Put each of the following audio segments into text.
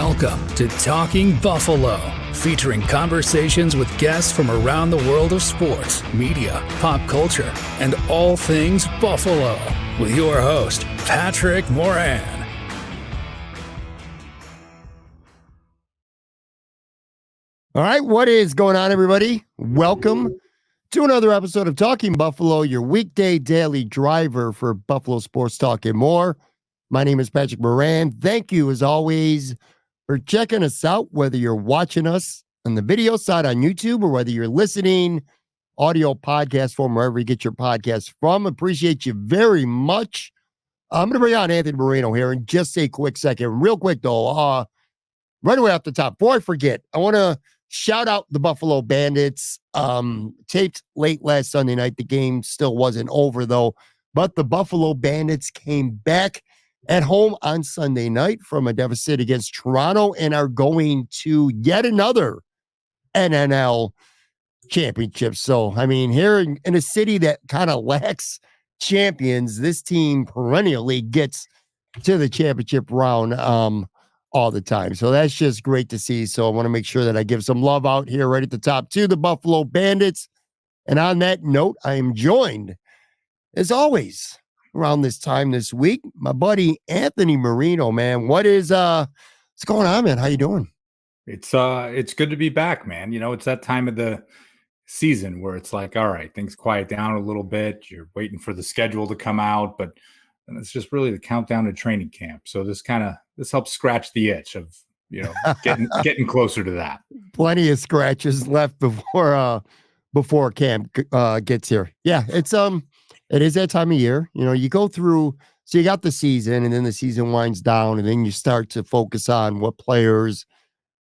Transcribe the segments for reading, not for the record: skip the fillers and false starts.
Welcome to Talking Buffalo, featuring conversations with guests from around the world of sports, media, pop culture, and all things Buffalo, with your host, Patrick Moran. All right, what is going on, everybody? Welcome to another episode of Talking Buffalo, your weekday daily driver for Buffalo sports talk and more. My name is Patrick Moran. Thank you, as always, for checking us out, whether you're watching us on the video side on YouTube or whether you're listening audio podcast form, wherever you get your podcasts from. Appreciate you very much. I'm going to bring on Anthony Marino here in just a quick second. Real quick, though, right away off the top, before I forget, I want to shout out the Buffalo Bandits. Taped late last Sunday night. The game still wasn't over, though, but the Buffalo Bandits came back at home on Sunday night from a deficit against Toronto and are going to yet another NNL championship. So, I mean, here in a city that kind of lacks champions, this team perennially gets to the championship round all the time. So that's just great to see. So I want to make sure that I give some love out here right at the top to the Buffalo Bandits. And on that note, I am joined, as always, around this time this week, my buddy Anthony Marino. Man, what's going on, man? How you doing? It's good to be back, man. You know, it's that time of the season where it's like, all right, things quiet down a little bit. You're waiting for the schedule to come out, but it's just really the countdown to training camp. So this helps scratch the itch of, you know, getting closer to that. Plenty of scratches left before camp gets here. Yeah, it is that time of year. You know, you go through, so you got the season, and then the season winds down, and then you start to focus on what players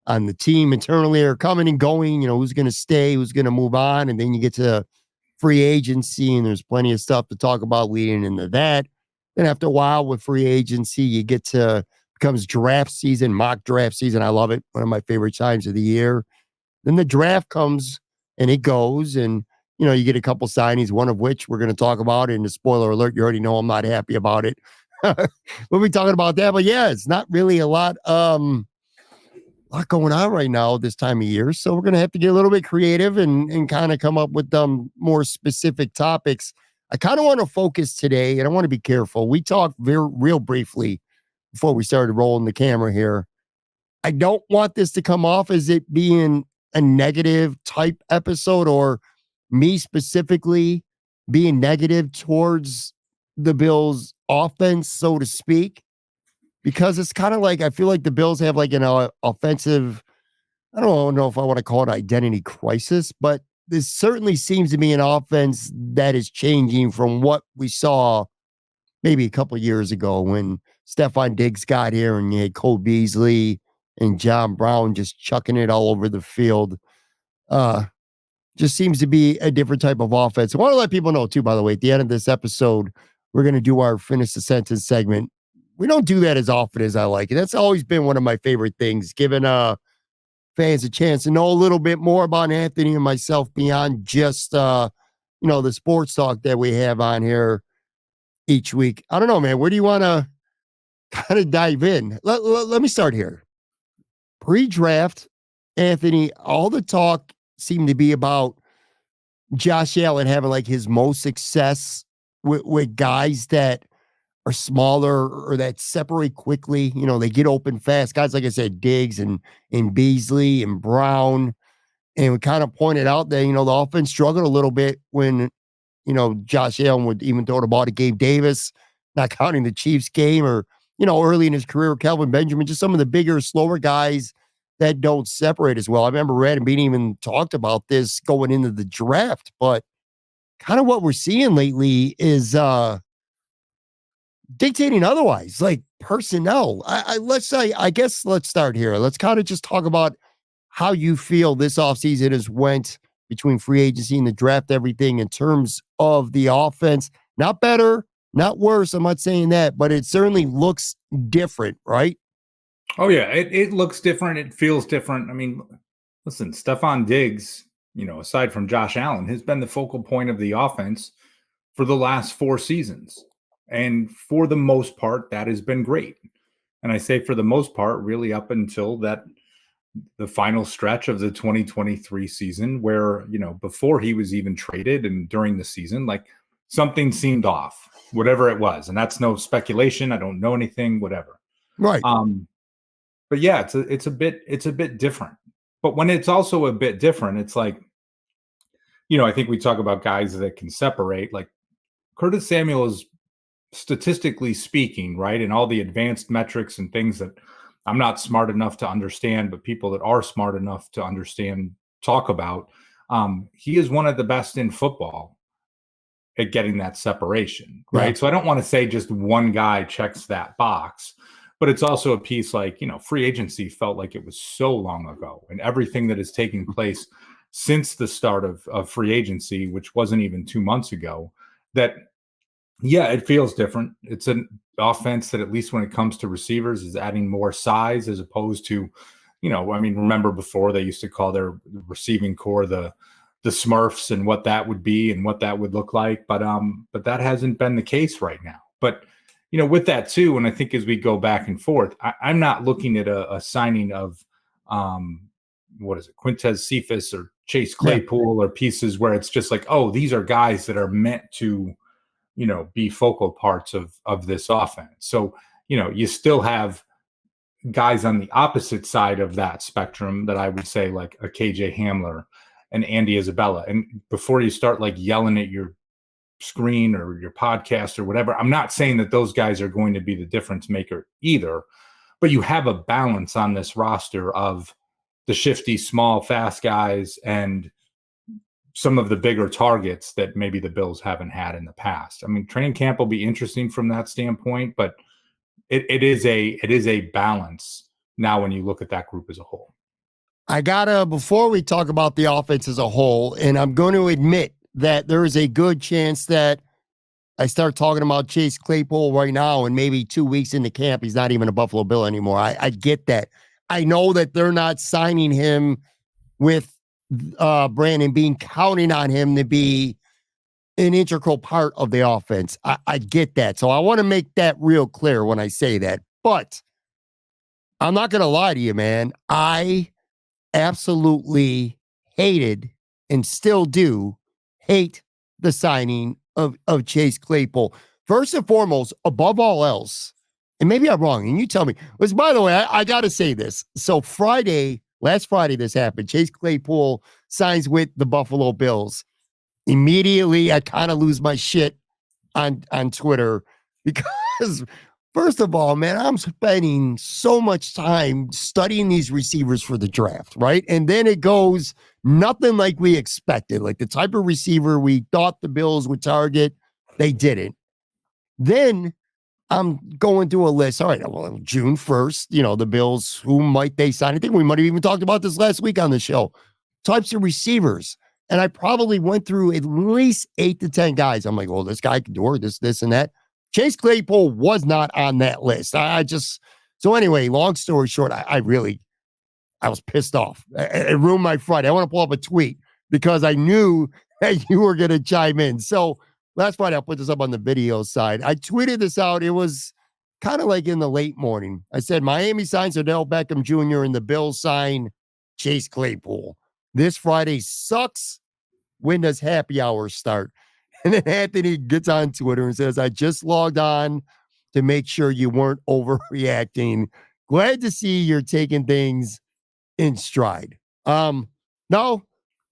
on the team internally are coming and going, you know, who's going to stay, who's going to move on. And then you get to free agency, and there's plenty of stuff to talk about leading into that. Then after a while with free agency, you get to, becomes draft season, mock draft season. I love it. One of my favorite times of the year. Then the draft comes and it goes, and you know, you get a couple signings, one of which we're going to talk about. And the spoiler alert, you already know I'm not happy about it. We'll be talking about that. But yeah, it's not really a lot going on right now this time of year. So we're going to have to get a little bit creative and kind of come up with more specific topics. I kind of want to focus today, and I want to be careful. We talked real briefly before we started rolling the camera here. I don't want this to come off as it being a negative type episode or me specifically being negative towards the Bills offense, so to speak, because it's kind of like, I feel like the Bills have like an offensive, I don't know if I want to call it identity crisis, but this certainly seems to be an offense that is changing from what we saw maybe a couple of years ago when Stephon Diggs got here and you had Cole Beasley and John Brown just chucking it all over the field. Just seems to be a different type of offense. I want to let people know, too, by the way, at the end of this episode, we're going to do our Finish the Sentence segment. We don't do that as often as I like it. That's always been one of my favorite things, giving fans a chance to know a little bit more about Anthony and myself beyond just, the sports talk that we have on here each week. I don't know, man. Where do you want to kind of dive in? Let me start here. Pre-draft, Anthony, all the talk seemed to be about Josh Allen having like his most success with guys that are smaller or that separate quickly. You know, they get open fast. Guys, like I said, Diggs and Beasley and Brown. And we kind of pointed out that, you know, the offense struggled a little bit when, you know, Josh Allen would even throw the ball to Gabe Davis, not counting the Chiefs game, or, you know, early in his career, Kelvin Benjamin, just some of the bigger, slower guys that don't separate as well. I remember Brandon Beane even talked about this going into the draft, but kind of what we're seeing lately is dictating otherwise, like personnel. I guess let's start here. Let's kind of just talk about how you feel this offseason has went between free agency and the draft, everything in terms of the offense. Not better, not worse. I'm not saying that, but it certainly looks different, right? Oh, yeah, it looks different. It feels different. I mean, listen, Stephon Diggs, you know, aside from Josh Allen, has been the focal point of the offense for the last 4 seasons. And for the most part, that has been great. And I say for the most part, really up until the final stretch of the 2023 season where, before he was even traded and during the season, like something seemed off, whatever it was. And that's no speculation. I don't know anything, whatever. Right. But yeah, it's a bit different. But when it's also a bit different, it's like, I think we talk about guys that can separate. Like Curtis Samuel is, statistically speaking, right, and all the advanced metrics and things that I'm not smart enough to understand, but people that are smart enough to understand talk about. He is one of the best in football at getting that separation, right? Yeah. So I don't want to say just one guy checks that box, but it's also a piece like, free agency felt like it was so long ago, and everything that has taken place since the start of free agency, which wasn't even 2 months ago, that yeah, it feels different. It's an offense that, at least when it comes to receivers, is adding more size as opposed to, remember before they used to call their receiving core the Smurfs, and what that would be and what that would look like. But that hasn't been the case right now. But with that too, and I think as we go back and forth, I'm not looking at a signing of what is it, Quintez Cephas or Chase Claypool or pieces where it's just like, oh, these are guys that are meant to be focal parts of this offense. So, you still have guys on the opposite side of that spectrum that I would say, like a KJ Hamler and Andy Isabella. And before you start like yelling at your screen or your podcast or whatever, I'm not saying that those guys are going to be the difference maker either, but you have a balance on this roster of the shifty, small, fast guys and some of the bigger targets that maybe the Bills haven't had in the past. I mean, training camp will be interesting from that standpoint, but it is a balance now when you look at that group as a whole. Before we talk about the offense as a whole, and I'm going to admit that there is a good chance that I start talking about Chase Claypool right now, and maybe 2 weeks into camp, he's not even a Buffalo Bill anymore. I get that. I know that they're not signing him with Brandon Beane, counting on him to be an integral part of the offense. I get that. So I want to make that real clear when I say that. But I'm not going to lie to you, man. I absolutely hated and still do hate the signing of Chase Claypool. First and foremost, above all else, and maybe I'm wrong, and you tell me, was, by the way, I got to say this. So last Friday, this happened. Chase Claypool signs with the Buffalo Bills. Immediately, I kind of lose my shit on Twitter because, first of all, man, I'm spending so much time studying these receivers for the draft, right? And then it goes nothing like we expected, like the type of receiver we thought the Bills would target, they didn't. Then I'm going through a list. All right, well, June 1st, the Bills, who might they sign? I think we might have even talked about this last week on the show. Types of receivers. And I probably went through at least 8 to 10 guys. I'm like, well, this guy can do this, and that. Chase Claypool was not on that list. So anyway, long story short, I was pissed off. It ruined my Friday. I want to pull up a tweet because I knew that you were going to chime in. So last Friday, I'll put this up on the video side. I tweeted this out. It was kind of like in the late morning. I said, Miami signs Odell Beckham Jr. and the Bills sign Chase Claypool. This Friday sucks. When does happy hour start? And then Anthony gets on Twitter and says, I just logged on to make sure you weren't overreacting. Glad to see you're taking things in stride. No,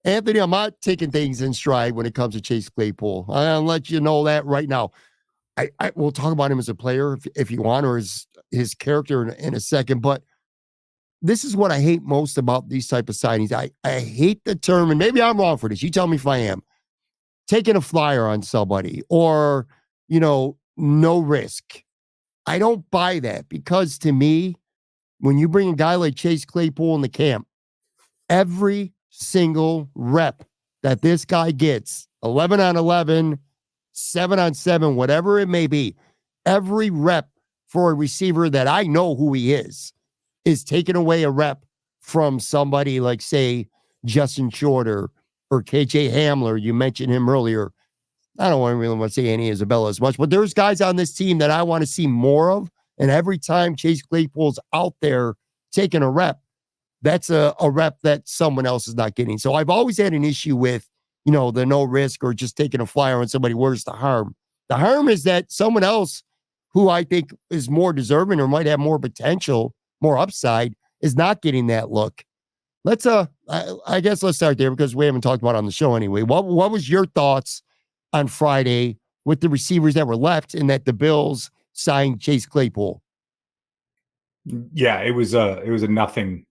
Anthony, I'm not taking things in stride when it comes to Chase Claypool. I'll let you know that right now. I will talk about him as a player if you want, or his character in a second. But this is what I hate most about these type of signings. I hate the term, and maybe I'm wrong for this. You tell me if I am. Taking a flyer on somebody or, no risk. I don't buy that because to me, when you bring a guy like Chase Claypool in the camp, every single rep that this guy gets, 11 on 11, 7 on 7, whatever it may be, every rep for a receiver that I know who he is taking away a rep from somebody like, say, Justin Shorter or KJ Hamler. You mentioned him earlier. I don't really want to say Andy Isabella as much, but there's guys on this team that I want to see more of And every time Chase Claypool's out there taking a rep, that's a rep that someone else is not getting. So I've always had an issue with, the no risk or just taking a flyer on somebody. Where's the harm? The harm is that someone else who I think is more deserving or might have more potential, more upside, is not getting that look. Let's I guess let's start there because we haven't talked about it on the show anyway. What was your thoughts on Friday with the receivers that were left and that the Bills signed Chase Claypool? Yeah, it was a nothing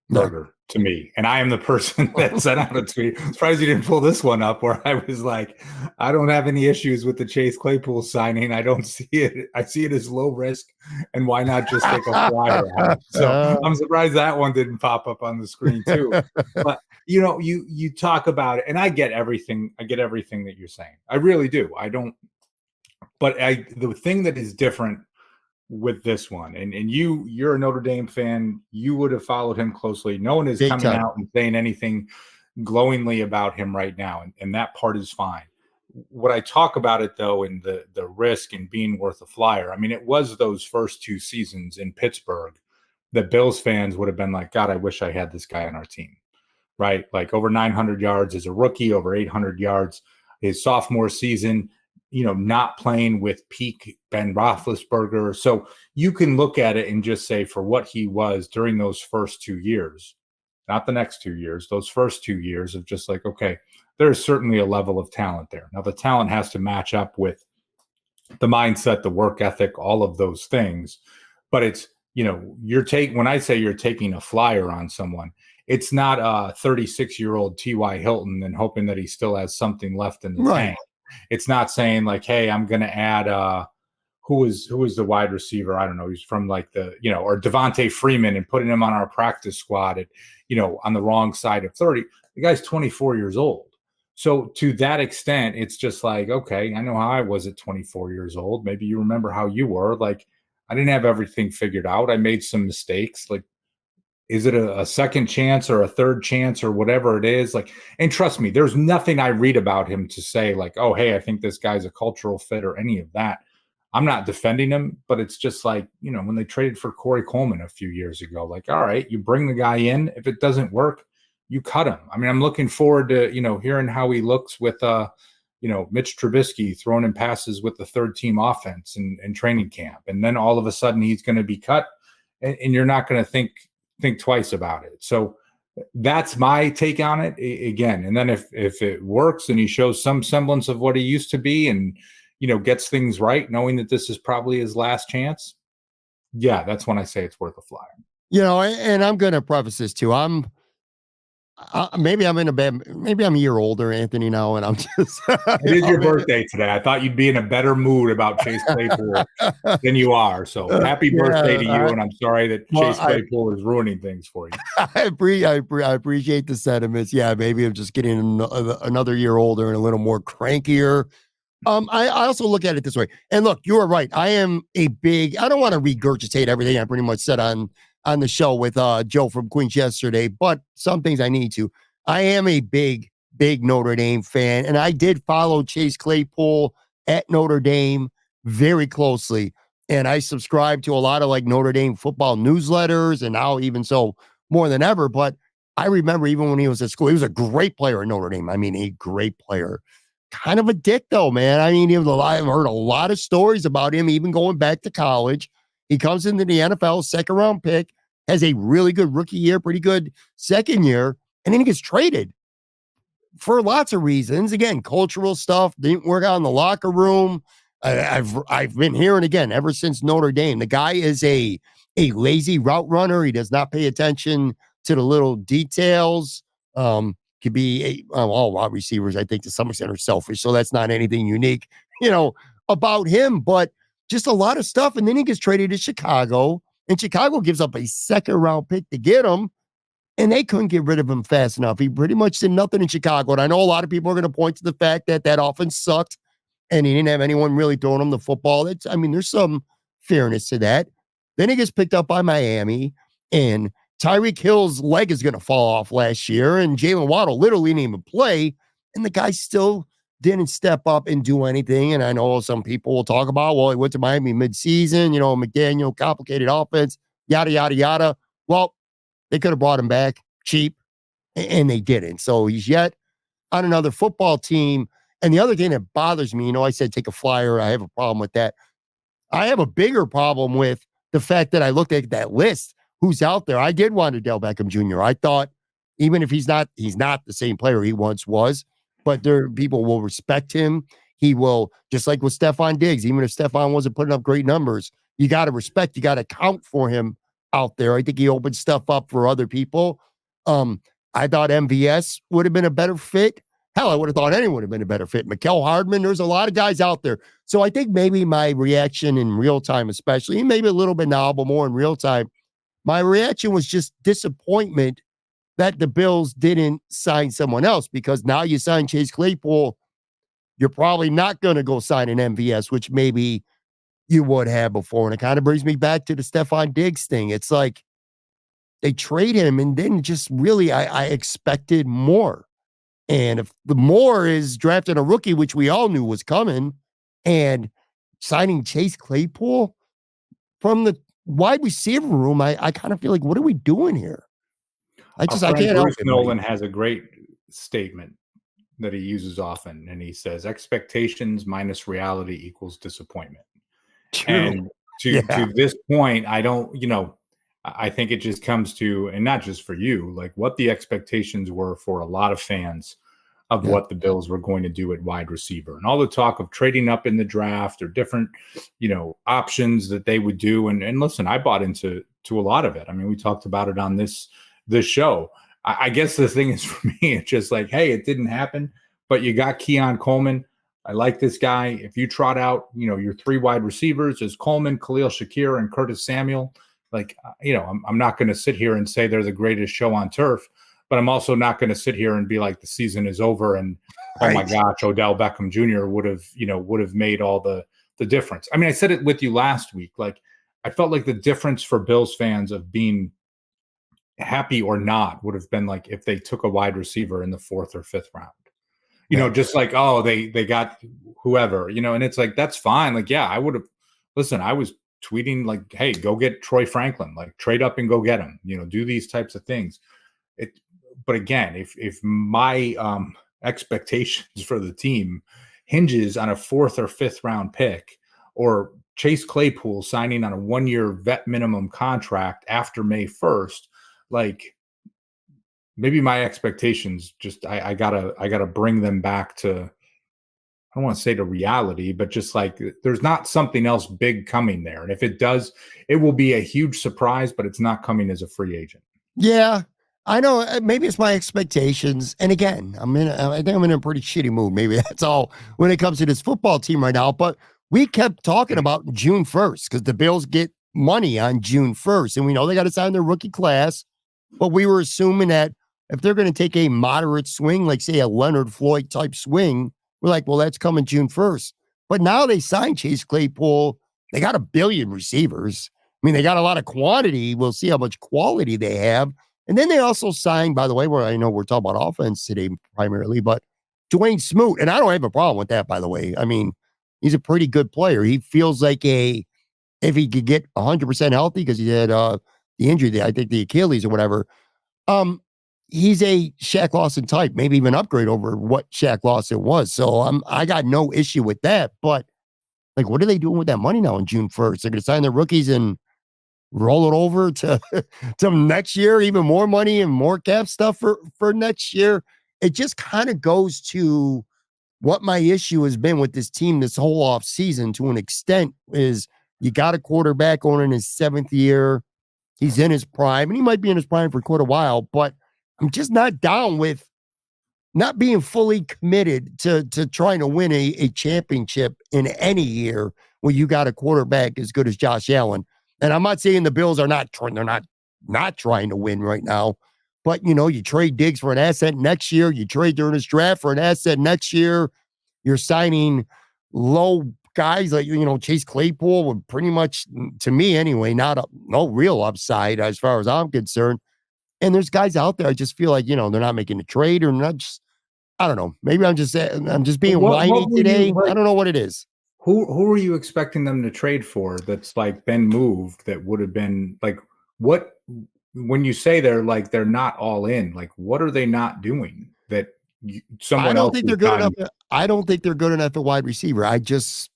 burger to me. And I am the person that sent out a tweet. I'm surprised you didn't pull this one up where I was like, I don't have any issues with the Chase Claypool signing. I don't see it. I see it as low risk. And why not just take a flyer on it? So I'm surprised that one didn't pop up on the screen too. But you talk about it, and I get everything. I get everything that you're saying. I really do. I don't. But the thing that is different with this one, and you're a Notre Dame fan, you would have followed him closely. No one is Big coming time out and saying anything glowingly about him right now, and that part is fine. What I talk about it though, in the risk and being worth a flyer, I mean, it was those first 2 seasons in Pittsburgh that Bills fans would have been like, God, I wish I had this guy on our team, right? Like over 900 yards as a rookie, over 800 yards his sophomore season, not playing with peak Ben Roethlisberger. So you can look at it and just say for what he was during those first 2 years, not the next 2 years, those first 2 years of just like, okay, there's certainly a level of talent there. Now the talent has to match up with the mindset, the work ethic, all of those things. But it's, when I say you're taking a flyer on someone, it's not a 36-year-old T.Y. Hilton and hoping that he still has something left in the tank. It's not saying like, hey, I'm going to add who is the wide receiver? I don't know. He's from like or Devontae Freeman and putting him on our practice squad at, on the wrong side of 30. The guy's 24 years old. So to that extent, it's just like, okay, I know how I was at 24 years old. Maybe you remember how you were. Like, I didn't have everything figured out. I made some mistakes. Like, is it a second chance or a third chance or whatever it is? Like, and trust me, there's nothing I read about him to say like, oh, hey, I think this guy's a cultural fit or any of that. I'm not defending him, but it's just like, when they traded for Corey Coleman a few years ago, like, all right, you bring the guy in. If it doesn't work, you cut him. I mean, I'm looking forward to, hearing how he looks with, Mitch Trubisky throwing in passes with the third team offense and training camp. And then all of a sudden he's going to be cut and you're not going to think twice about it. So that's my take on it again. And then if it works and he shows some semblance of what he used to be and, gets things right, knowing that this is probably his last chance. Yeah, that's when I say it's worth a flyer. And I'm going to preface this too. Maybe I'm a year older, Anthony, now, and I'm just. It is your birthday today. I thought you'd be in a better mood about Chase Claypool than you are. So happy birthday to you, and I'm sorry that Chase Claypool is ruining things for you. I appreciate the sentiments. Yeah, maybe I'm just getting another year older and a little more crankier. I also look at it this way, and look, you are right. I am I don't want to regurgitate everything I pretty much said on the show with Joe from Queens yesterday, but some things I need to. I am a big Notre Dame fan, and I did follow Chase Claypool at Notre Dame very closely, and I subscribe to a lot of like Notre Dame football newsletters, and now even so more than ever. But I remember even when he was at school, he was a great player at Notre Dame. I mean, a great player. Kind of a dick though, man. I mean, I've heard a lot of stories about him, even going back to college. He comes into the NFL, second round pick, has a really good rookie year, pretty good second year, and then he gets traded for lots of reasons. Again, cultural stuff, didn't work out in the locker room. I've been hearing again ever since Notre Dame. The guy is a lazy route runner. He does not pay attention to the little details. Could be all wide receivers, I think, to some extent are selfish. So that's not anything unique, about him, but just a lot of stuff. And then he gets traded to Chicago, and Chicago gives up a second round pick to get him, and they couldn't get rid of him fast enough. He pretty much did nothing in Chicago. And I know a lot of people are going to point to the fact that offense sucked and he didn't have anyone really throwing him the football. There's some fairness to that. Then he gets picked up by Miami, and Tyreek Hill's leg is going to fall off last year, and Jalen Waddle literally didn't even play, and the guy still didn't step up and do anything. And I know some people will talk about, well, he went to Miami midseason, McDaniel, complicated offense, yada, yada, yada. Well, they could have brought him back cheap, and they didn't. So he's yet on another football team. And the other thing that bothers me, I said take a flyer. I have a problem with that. I have a bigger problem with the fact that I looked at that list, who's out there. I did want Odell Beckham Jr. I thought, even if he's not the same player he once was, but people will respect him. He will, just like with Stephon Diggs, even if Stephon wasn't putting up great numbers, you got to respect, you got to count for him out there. I think he opened stuff up for other people. I thought MVS would have been a better fit. Hell, I would have thought anyone would have been a better fit. Mecole Hardman, there's a lot of guys out there. So I think maybe my reaction in real time, especially, maybe a little bit now, but more in real time, my reaction was just disappointment that the Bills didn't sign someone else, because now you sign Chase Claypool, you're probably not going to go sign an MVS, which maybe you would have before. And it kind of brings me back to the Stephon Diggs thing. It's like they trade him and then just really, I expected more. And if the more is drafting a rookie, which we all knew was coming, and signing Chase Claypool from the wide receiver room, I kind of feel like, what are we doing here? I can't help Bruce it. Nolan has a great statement that he uses often, and he says, expectations minus reality equals disappointment. True. And to this point, I don't, I think it just comes to, and not just for you, like what the expectations were for a lot of fans of what the Bills were going to do at wide receiver, and all the talk of trading up in the draft or different, options that they would do. And listen, I bought into a lot of it. I mean, we talked about it on this show. I guess the thing is, for me, it's just like, hey, it didn't happen, but you got Keon Coleman. I like this guy. If you trot out, your three wide receivers is Coleman, Khalil Shakir, and Curtis Samuel. Like, I'm not going to sit here and say they're the greatest show on turf, but I'm also not going to sit here and be like the season is over and, oh my gosh, Odell Beckham Jr. would have made all the difference. I mean, I said it with you last week. Like, I felt like the difference for Bills fans of being happy or not would have been like if they took a wide receiver in the 4th or 5th round. Just like, oh, they got whoever, and it's like, that's fine. Like, yeah, I would have, listen, I was tweeting like, hey, go get Troy Franklin, like trade up and go get him, do these types of things. But again, if my expectations for the team hinges on a 4th or 5th round pick, or Chase Claypool signing on a 1-year vet minimum contract after May 1st, like, maybe my expectations just, I gotta bring them back to, I don't want to say to reality, but just like, there's not something else big coming there. And if it does, it will be a huge surprise, but it's not coming as a free agent. Yeah, I know. Maybe it's my expectations. And again, I think I'm in a pretty shitty mood. Maybe that's all when it comes to this football team right now. But we kept talking about June 1st because the Bills get money on June 1st. And we know they got to sign their rookie class. But we were assuming that if they're going to take a moderate swing, like say a Leonard Floyd type swing, we're like, well, that's coming June 1st. But now they signed Chase Claypool. They got 1 billion receivers. I mean, they got a lot of quantity. We'll see how much quality they have. And then they also signed, by the way, where I know we're talking about offense today primarily, but Dwayne Smoot. And I don't have a problem with that, by the way. I mean, he's a pretty good player. He feels like if he could get 100% healthy, because he had the injury, I think the Achilles or whatever, he's a Shaq Lawson type, maybe even upgrade over what Shaq Lawson was. So I got no issue with that. But like, what are they doing with that money now on June 1st? They're going to sign their rookies and roll it over to next year, even more money and more cap stuff for next year. It just kind of goes to what my issue has been with this team this whole off season to an extent is you got a quarterback going in his 7th year. He's in his prime, and he might be in his prime for quite a while, but I'm just not down with not being fully committed to trying to win a championship in any year when you got a quarterback as good as Josh Allen. And I'm not saying the Bills are they're not trying to win right now, but you trade Diggs for an asset next year. You trade during this draft for an asset next year. You're signing low guys like, Chase Claypool would pretty much, to me anyway, no real upside as far as I'm concerned. And there's guys out there, I just feel like, they're not making a trade or not just, I don't know. Maybe I'm just being What whiny were today. you, like, I don't know what it is. who are you expecting them to trade for that's like been moved that would have been like what when you say they're not all in, like what are they not doing that I someone don't else think has they're good done? enough. I don't think they're good enough at wide receiver. I just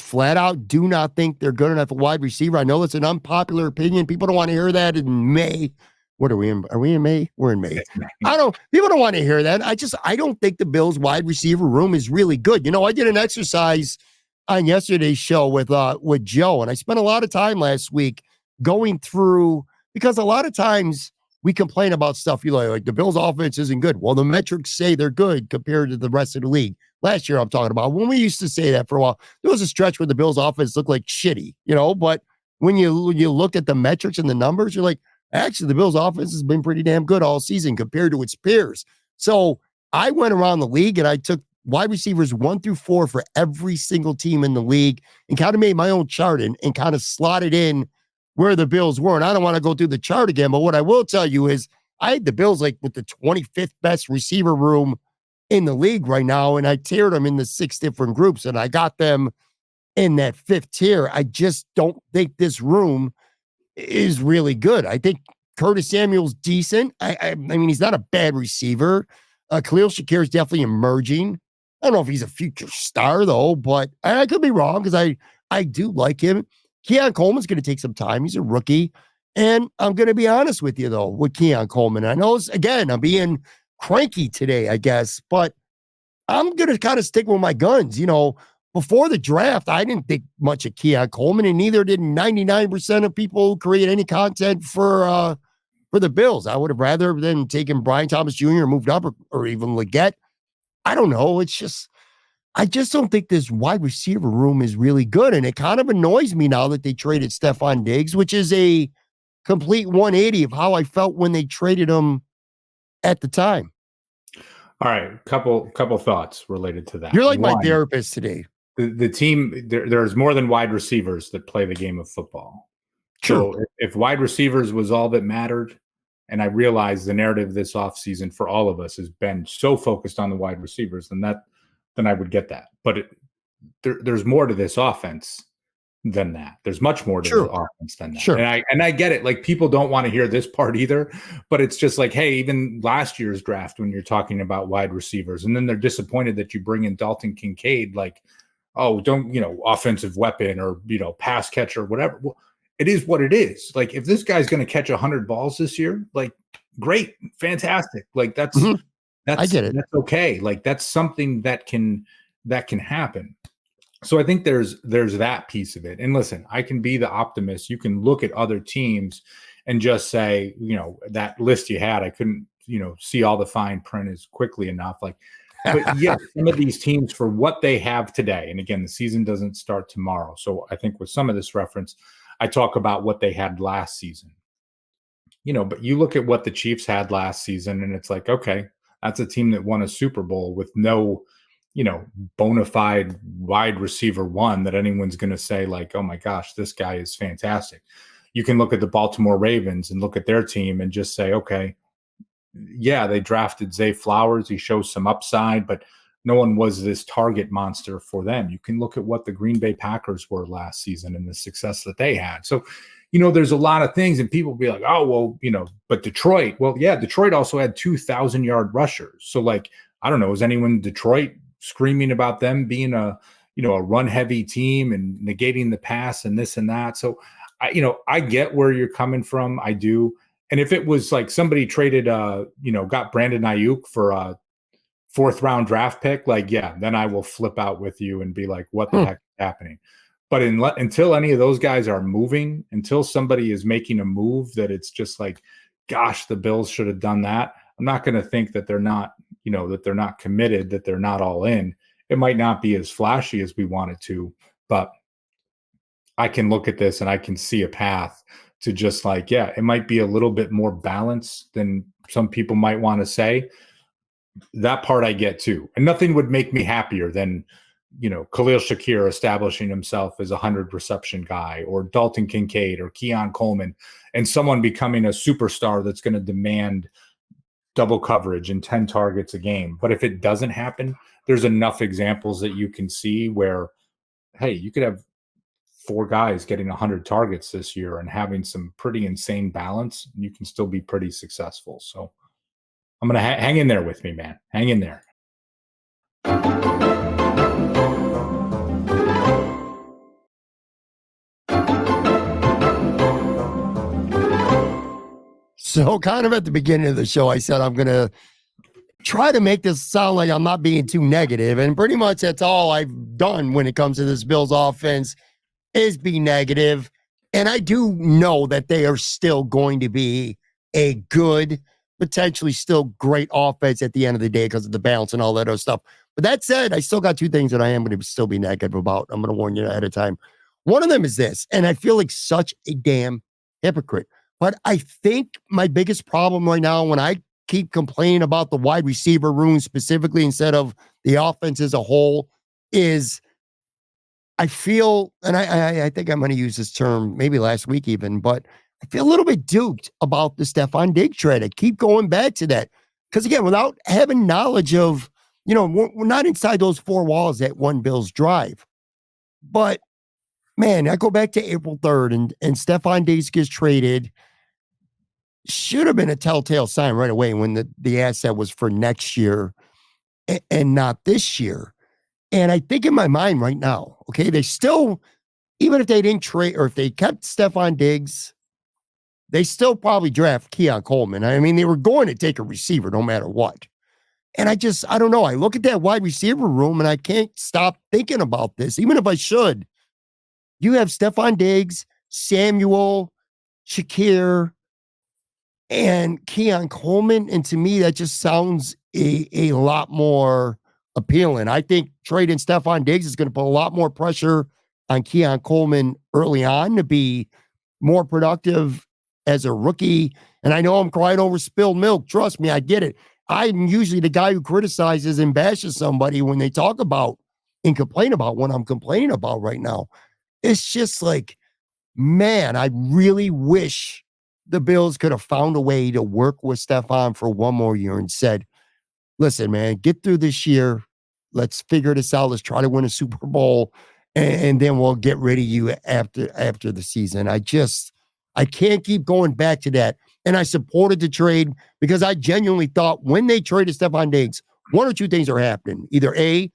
flat out do not think they're good enough at wide receiver. I know it's an unpopular opinion. People don't want to hear that in May. What are we in? Are we in May? We're in May. People don't want to hear that. I don't think the Bills wide receiver room is really good. You know, I did an exercise on yesterday's show with Joe, and I spent a lot of time last week going through, because a lot of times we complain about stuff like the Bills offense isn't good. Well, the metrics say they're good compared to the rest of the league. Last year, I'm talking about when we used to say that for a while, there was a stretch where the Bills offense looked like shitty, but when you look at the metrics and the numbers, you're like, actually, the Bills offense has been pretty damn good all season compared to its peers. So I went around the league and I took wide receivers 1 through 4 for every single team in the league and kind of made my own chart and kind of slotted in where the Bills were. And I don't want to go through the chart again, but what I will tell you is I had the Bills like with the 25th best receiver room in the league right now, and I tiered them into 6 different groups, and I got them in that 5th tier. I just don't think this room is really good. I think Curtis Samuel's decent. I mean, he's not a bad receiver. Khalil Shakir is definitely emerging. I don't know if he's a future star, though, but I could be wrong because I do like him. Keon Coleman's going to take some time. He's a rookie. And I'm going to be honest with you, though, with Keon Coleman. I know, again, I'm being cranky today, I guess, but I'm going to kind of stick with my guns. Before the draft, I didn't think much of Keon Coleman, and neither did 99% of people who create any content for the Bills. I would have rather than taken Brian Thomas Jr. and moved up or even Leggett. I don't know. I just don't think this wide receiver room is really good. And it kind of annoys me now that they traded Stephon Diggs, which is a complete 180 of how I felt when they traded him at the time. All right. Couple thoughts related to that. You're like my therapist today. The team, there's more than wide receivers that play the game of football. True. So if wide receivers was all that mattered, and I realize the narrative this offseason for all of us has been so focused on the wide receivers, then I would get that. But there's more to this offense than that. There's much more to the offense than that. Sure. And I get it. Like, people don't want to hear this part either, but it's just like, hey, even last year's draft, when you're talking about wide receivers, and then they're disappointed that you bring in Dalton Kincaid, like, oh, don't, offensive weapon or, pass catcher, whatever. Well, it is what it is. Like, if this guy's going to catch 100 balls this year, like, great, fantastic. Like, that's I get it. That's okay. Like, that's something that can happen. So I think there's that piece of it. And listen, I can be the optimist. You can look at other teams and just say, that list you had, I couldn't, see all the fine print as quickly enough. Like, but yeah, some of these teams for what they have today, and again, the season doesn't start tomorrow. So I think with some of this reference, I talk about what they had last season. But you look at what the Chiefs had last season, and it's like, okay, that's a team that won a Super Bowl with no, bona fide wide receiver one that anyone's going to say like, oh my gosh, this guy is fantastic. You can look at the Baltimore Ravens and look at their team and just say, okay, yeah, they drafted Zay Flowers. He shows some upside, but no one was this target monster for them. You can look at what the Green Bay Packers were last season and the success that they had. So, there's a lot of things, and people be like, oh, well, but Detroit. Well, yeah, Detroit also had 2,000-yard rushers. So, like, I don't know, is anyone in Detroit screaming about them being a run-heavy team and negating the pass and this and that? So, I get where you're coming from. I do. And if it was like somebody traded, got Brandon Ayuk for a 4th-round draft pick, like, yeah, then I will flip out with you and be like, what the heck is happening? But until any of those guys are moving, until somebody is making a move that it's just like, gosh, the Bills should have done that, I'm not going to think that they're not, that they're not committed, that they're not all in. It might not be as flashy as we want it to, but I can look at this and I can see a path to just like, yeah, it might be a little bit more balanced than some people might want to say. That part I get too. And nothing would make me happier than, Khalil Shakir establishing himself as a 100 reception guy, or Dalton Kincaid or Keon Coleman, and someone becoming a superstar that's going to demand double coverage and 10 targets a game. But if it doesn't happen, there's enough examples that you can see where, hey, you could have 4 guys getting 100 targets this year and having some pretty insane balance. And you can still be pretty successful. So I'm going to hang in there with me, man. Hang in there. So kind of at the beginning of the show, I said I'm going to try to make this sound like I'm not being too negative. And pretty much that's all I've done when it comes to this Bills offense is be negative. And I do know that they are still going to be a good, potentially still great offense at the end of the day because of the balance and all that other stuff. But that said, I still got 2 things that I am going to still be negative about. I'm going to warn you ahead of time. One of them is this, and I feel like such a damn hypocrite. But I think my biggest problem right now, when I keep complaining about the wide receiver room specifically instead of the offense as a whole, is I feel, and I think I'm going to use this term maybe last week even, but I feel a little bit duped about the Stephon Diggs trade. I keep going back to that. Because again, without having knowledge of, we're not inside those 4 walls that one Bills drive. But man, I go back to April 3rd and Stephon Diggs gets traded. Should have been a telltale sign right away when the asset was for next year and not this year. And I think in my mind right now, okay, they still, even if they didn't trade or if they kept Stephon Diggs, they still probably draft Keon Coleman. I mean, they were going to take a receiver no matter what. And I don't know. I look at that wide receiver room and I can't stop thinking about this, even if I should. You have Stephon Diggs, Samuel, Shakir, and Keon Coleman. And to me, that just sounds a lot more appealing. I think trading Stephon Diggs is going to put a lot more pressure on Keon Coleman early on to be more productive as a rookie. And I know I'm crying over spilled milk. Trust me, I get it. I'm usually the guy who criticizes and bashes somebody when they talk about and complain about what I'm complaining about right now. It's just like, man, I really wish the Bills could have found a way to work with Stephon for one more year and said, listen, man, get through this year. Let's figure this out. Let's try to win a Super Bowl, and then we'll get rid of you after the season. I can't keep going back to that. And I supported the trade because I genuinely thought when they traded Stephon Diggs, 1 or 2 things are happening. Either A,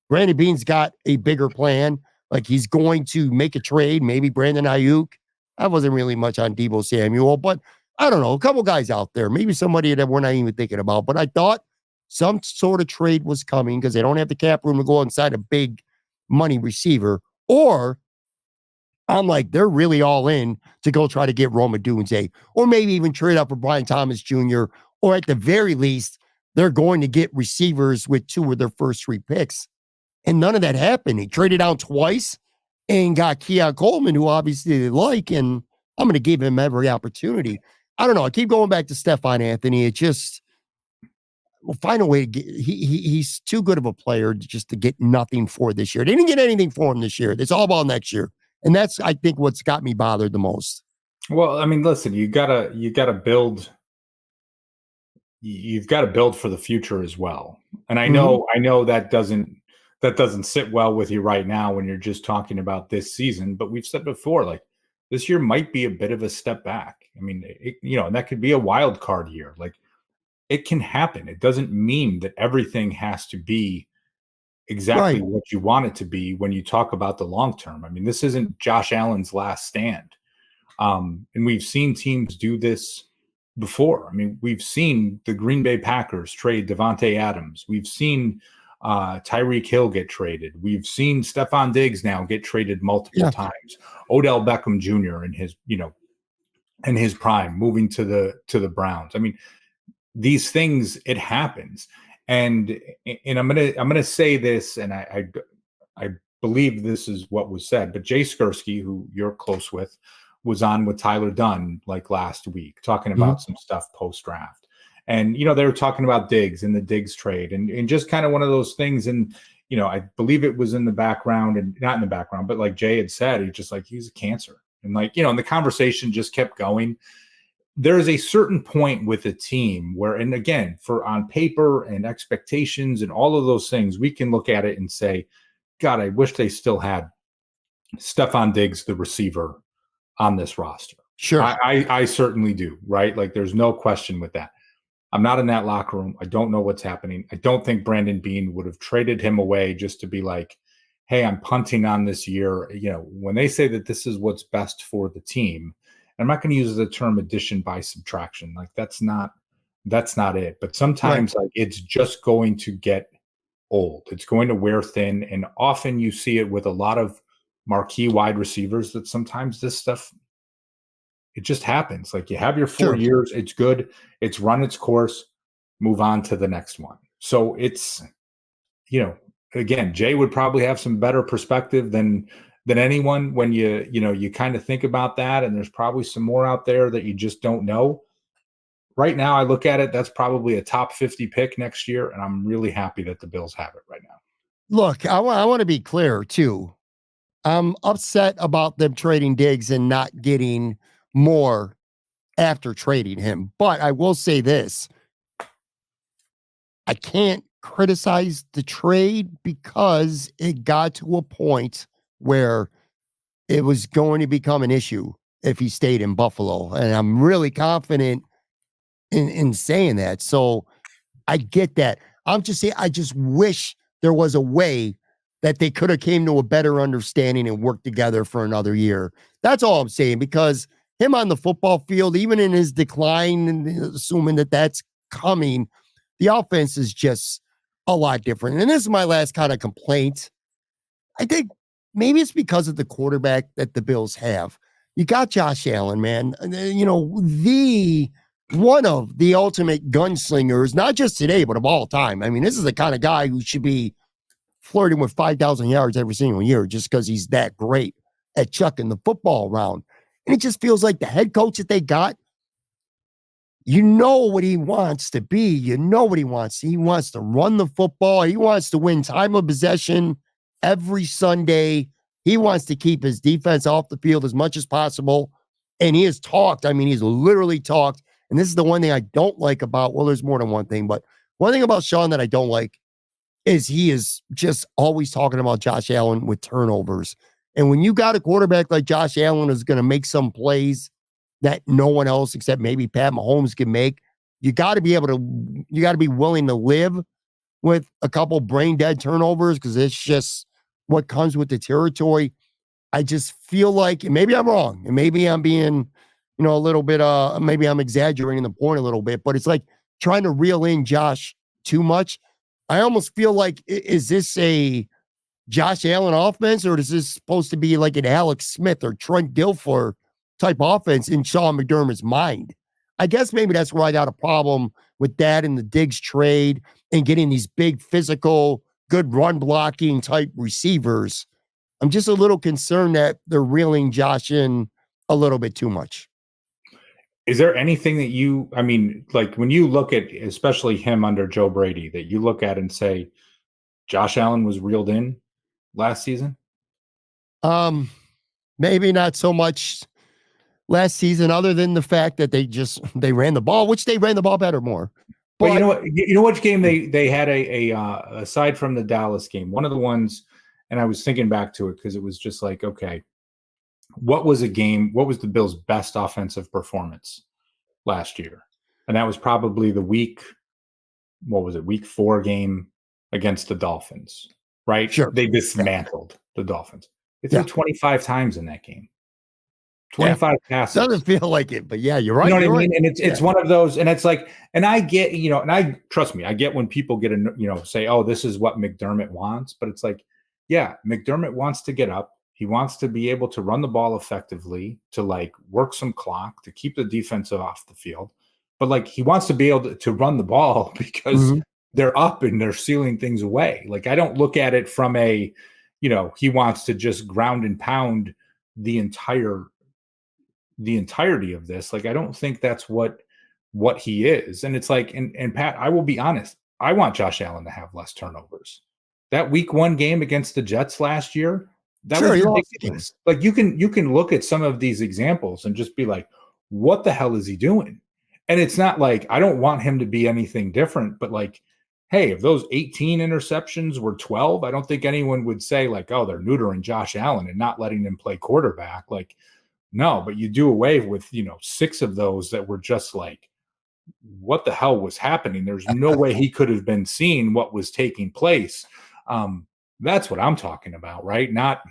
Brandon Beane's got a bigger plan, like he's going to make a trade, maybe Brandon Ayuk. I wasn't really much on Deebo Samuel, but I don't know, a couple guys out there, maybe somebody that we're not even thinking about. But I thought some sort of trade was coming because they don't have the cap room to go inside a big money receiver. Or I'm like, they're really all in to go try to get Roma Dunze, or maybe even trade up for Brian Thomas Jr., or at the very least, they're going to get receivers with 2 of their first 3 picks. And none of that happened. He traded out twice and got Keon Coleman, who obviously they like, and I'm going to give him every opportunity. I don't know. I keep going back to Stephon Anthony. It just, we'll find a way to get, he's too good of a player just to get nothing for this year. They didn't get anything for him this year. It's all about next year. And that's, I think, what's got me bothered the most. Well, I mean, listen, you gotta build. You've got to build for the future as well. And I know that doesn't sit well with you right now when you're just talking about this season. But we've said before, like, this year might be a bit of a step back. I mean, and that could be a wild card year. Like, it can happen. It doesn't mean that everything has to be exactly what you want it to be when you talk about the long term. I mean, this isn't Josh Allen's last stand. And we've seen teams do this before. I mean, we've seen the Green Bay Packers trade Devontae Adams. We've seen Tyreek Hill get traded. We've seen Stephon Diggs now get traded multiple times. Odell Beckham Jr. in his prime, moving to the Browns. I mean, these things, it happens. And I'm gonna say this, and I believe this is what was said, but Jay Skursky, who you're close with, was on with Tyler Dunn like last week, talking about some stuff post-draft. And, they were talking about Diggs and the Diggs trade and just kind of one of those things. And, I believe it was in the background, and not in the background, but like Jay had said, he's a cancer. And and the conversation just kept going. there is a certain point with a team where, and again, for on paper and expectations and all of those things, we can look at it and say, God, I wish they still had Stephon Diggs, the receiver, on this roster. Sure. I certainly do, right? Like there's no question with that. I'm not in that locker room. I don't know what's happening. I don't think Brandon Beane would have traded him away just to be like, hey, I'm punting on this year. You know, when they say that this is what's best for the team, I'm not going to use the term addition by subtraction. Like that's not it. But sometimes like it's just going to get old. It's going to wear thin. And often you see it with a lot of marquee wide receivers that sometimes this stuff, it just happens. Like you have your 4 years, it's good. It's run its course, move on to the next one. So it's, you know, again, Jay would probably have some better perspective than anyone when you kind of think about that. And there's probably some more out there that you just don't know. Right now, I look at it, that's probably a top 50 pick next year. And I'm really happy that the Bills have it right now. Look, I want to be clear too. I'm upset about them trading Diggs and not getting more after trading him. But I will say this. I can't criticize the trade because it got to a point where it was going to become an issue if he stayed in Buffalo. And I'm really confident in saying that. So I get that. I'm just saying, I just wish there was a way that they could have came to a better understanding and worked together for another year. That's all I'm saying, because him on the football field, even in his decline, and assuming that that's coming, the offense is just a lot different. And this is my last kind of complaint. I think maybe it's because of the quarterback that the Bills have. You got Josh Allen, man. You know, one of the ultimate gunslingers, not just today, but of all time. I mean, this is the kind of guy who should be flirting with 5,000 yards every single year just because he's that great at chucking the football around. And it just feels like the head coach that they got, you know what he wants to be. You know what he wants. He wants to run the football. He wants to win time of possession every Sunday. He wants to keep his defense off the field as much as possible. And he has talked. I mean, he's literally talked. And this is the one thing I don't like about, well, there's more than one thing, but one thing about Sean that I don't like is he is just always talking about Josh Allen with turnovers. And when you got a quarterback like Josh Allen who's going to make some plays that no one else except maybe Pat Mahomes can make, you got to be willing to live with a couple brain dead turnovers, because it's just what comes with the territory. I just feel like, and maybe I'm wrong, and maybe I'm being, a little bit, maybe I'm exaggerating the point a little bit, but it's like trying to reel in Josh too much. I almost feel like, is this a Josh Allen offense, or is this supposed to be like an Alex Smith or Trent Dilfer type offense in Sean McDermott's mind? I guess maybe that's where I got a problem with that and the Diggs trade and getting these big physical, good run blocking type receivers. I'm just a little concerned that they're reeling Josh in a little bit too much. Is there anything that like when you look at, especially him under Joe Brady, that you look at and say, Josh Allen was reeled in last season? Maybe not so much last season, other than the fact that they ran the ball, which they ran the ball better more. But you know what? You know which game they had aside from the Dallas game, one of the ones, and I was thinking back to it because it was just like, okay, what was the Bills' best offensive performance last year? And that was probably the week 4 game against the Dolphins, right? Sure. They dismantled the Dolphins. They threw 25 times in that game. 25 passes. Doesn't feel like it, but yeah, you're right. You know what I mean? Right. And it's one of those, and it's like, and I get, and I trust me, I get when people get say, oh, this is what McDermott wants, but it's like, yeah, McDermott wants to get up. He wants to be able to run the ball effectively, to like work some clock, to keep the defense off the field. But like, he wants to be able to run the ball because they're up and they're sealing things away. Like, I don't look at it from a, he wants to just ground and pound the entirety of this. Like, I don't think that's what he is. And it's like, and Pat, I will be honest, I want Josh Allen to have less turnovers. That week 1 game against the Jets last year, that was ridiculous. Like, you can look at some of these examples and just be like, what the hell is he doing? And it's not like I don't want him to be anything different, but like, hey, if those 18 interceptions were 12, I don't think anyone would say like, oh, they're neutering Josh Allen and not letting him play quarterback. Like, no, but you do away with, 6 of those that were just like, what the hell was happening? There's no way he could have been seeing what was taking place. That's what I'm talking about, right? Not